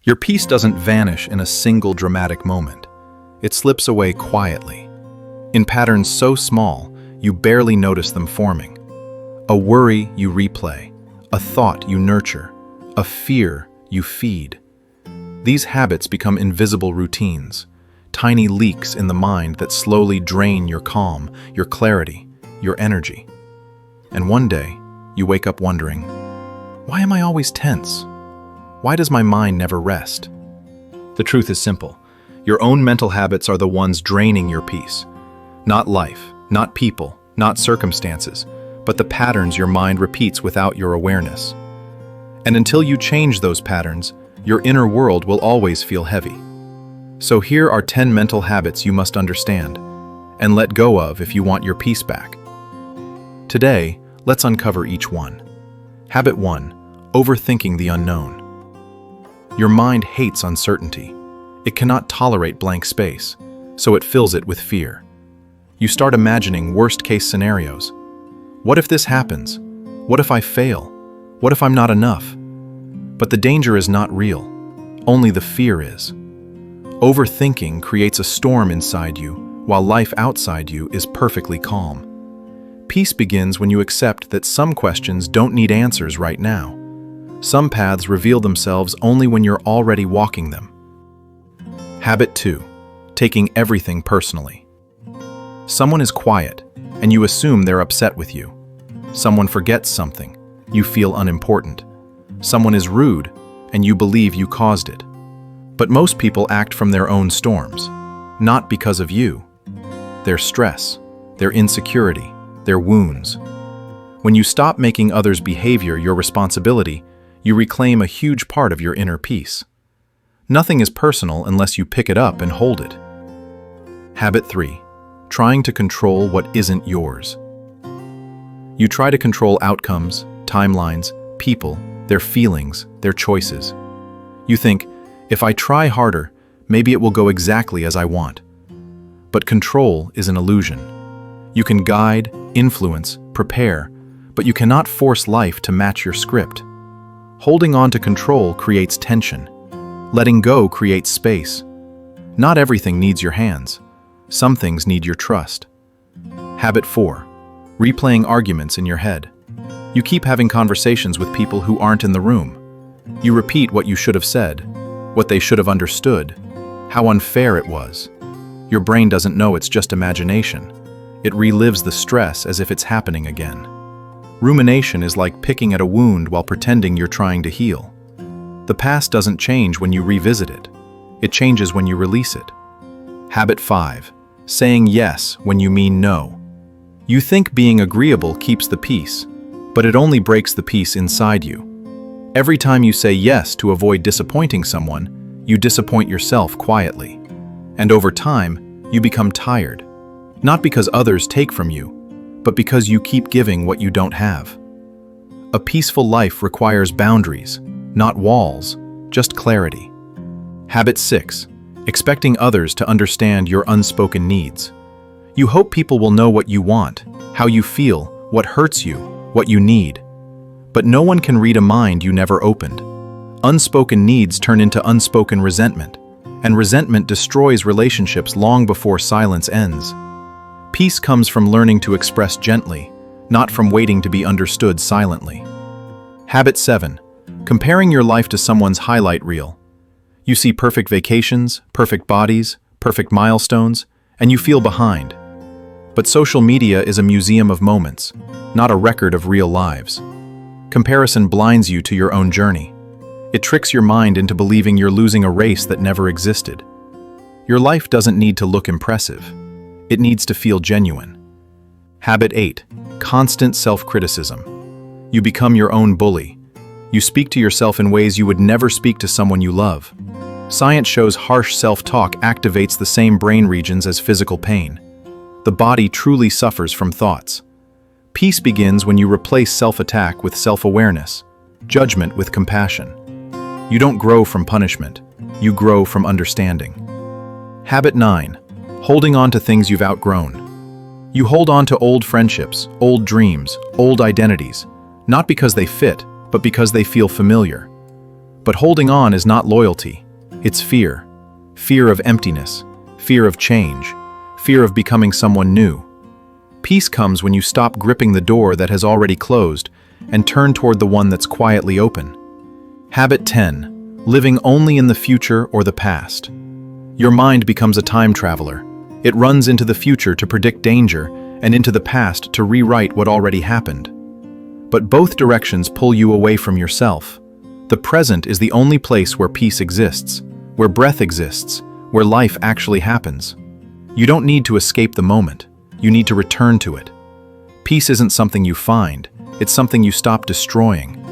Your peace doesn't vanish in a single dramatic moment. It slips away quietly, in patterns so small you barely notice them forming. A worry you replay, a thought you nurture, a fear you feed. These habits become invisible routines, tiny leaks in the mind that slowly drain your calm, your clarity, your energy. And one day, you wake up wondering, why am I always tense? Why does my mind never rest? The truth is simple. Your own mental habits are the ones draining your peace. Not life, not people, not circumstances, but the patterns your mind repeats without your awareness. And until you change those patterns, your inner world will always feel heavy. So here are 10 mental habits you must understand and let go of if you want your peace back. Today, let's uncover each one. Habit 1. Overthinking the unknown. Your mind hates uncertainty. It cannot tolerate blank space, so it fills it with fear. You start imagining worst-case scenarios. What if this happens? What if I fail? What if I'm not enough? But the danger is not real. Only the fear is. Overthinking creates a storm inside you, while life outside you is perfectly calm. Peace begins when you accept that some questions don't need answers right now. Some paths reveal themselves only when you're already walking them. Habit 2. Taking everything personally. Someone is quiet, and you assume they're upset with you. Someone forgets something. You feel unimportant. Someone is rude, and you believe you caused it. But most people act from their own storms, not because of you. Their stress, their insecurity, their wounds. When you stop making others' behavior your responsibility, you reclaim a huge part of your inner peace. Nothing is personal unless you pick it up and hold it. Habit 3. Trying to control what isn't yours. You try to control outcomes, timelines, people, their feelings, their choices. You think, if I try harder, maybe it will go exactly as I want. But control is an illusion. You can guide, influence, prepare, but you cannot force life to match your script. Holding on to control creates tension. Letting go creates space. Not everything needs your hands. Some things need your trust. Habit 4. Replaying arguments in your head. You keep having conversations with people who aren't in the room. You repeat what you should have said, what they should have understood, how unfair it was. Your brain doesn't know it's just imagination. It relives the stress as if it's happening again. Rumination is like picking at a wound while pretending you're trying to heal. The past doesn't change when you revisit it. It changes when you release it. Habit 5. Saying yes when you mean no. You think being agreeable keeps the peace, but it only breaks the peace inside you. Every time you say yes to avoid disappointing someone, you disappoint yourself quietly. And over time, you become tired. Not because others take from you, but because you keep giving what you don't have. A peaceful life requires boundaries, not walls, just clarity. Habit 6. Expecting others to understand your unspoken needs. You hope people will know what you want, how you feel, what hurts you, what you need. But no one can read a mind you never opened. Unspoken needs turn into unspoken resentment, and resentment destroys relationships long before silence ends. Peace comes from learning to express gently, not from waiting to be understood silently. Habit 7. Comparing your life to someone's highlight reel. You see perfect vacations, perfect bodies, perfect milestones, and you feel behind. But social media is a museum of moments, not a record of real lives. Comparison blinds you to your own journey. It tricks your mind into believing you're losing a race that never existed. Your life doesn't need to look impressive. It needs to feel genuine. Habit 8. Constant self-criticism. You become your own bully. You speak to yourself in ways you would never speak to someone you love. Science shows harsh self-talk activates the same brain regions as physical pain. The body truly suffers from thoughts. Peace begins when you replace self-attack with self-awareness, judgment with compassion. You don't grow from punishment. You grow from understanding. Habit 9. Holding on to things you've outgrown. You hold on to old friendships, old dreams, old identities, not because they fit, but because they feel familiar. But holding on is not loyalty. It's fear. Fear of emptiness. Fear of change. Fear of becoming someone new. Peace comes when you stop gripping the door that has already closed and turn toward the one that's quietly open. Habit 10. Living only in the future or the past. Your mind becomes a time traveler. It runs into the future to predict danger and into the past to rewrite what already happened. But both directions pull you away from yourself. The present is the only place where peace exists, where breath exists, where life actually happens. You don't need to escape the moment. You need to return to it. Peace isn't something you find. It's something you stop destroying.